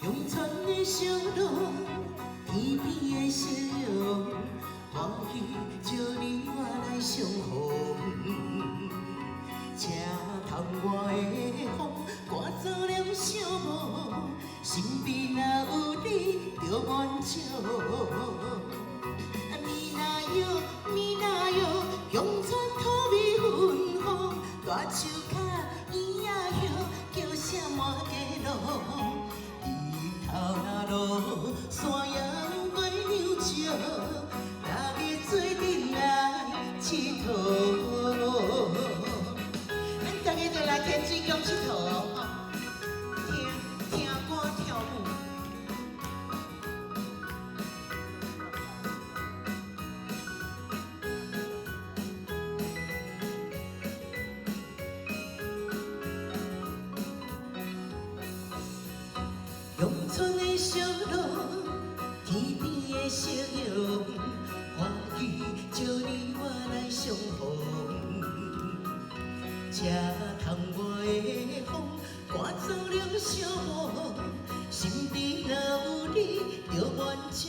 永存的笑容，天边的夕阳，欢喜招你我来相逢。车窗外的风，赶走了寂寞，身边若有你，就满足。咪那哟，咪那哟，乡村土味芬芳，大树脚圆仔叶，叫声满街路。日头若落，山羊过牛石，大家做阵来佚佗。咱大家就来天水宫佚佗，听歌跳舞。乡村的小路，天边的夕阳，欢喜招你我来相逢。车窗外的风，赶走了寂寞，身边若有你，就满足。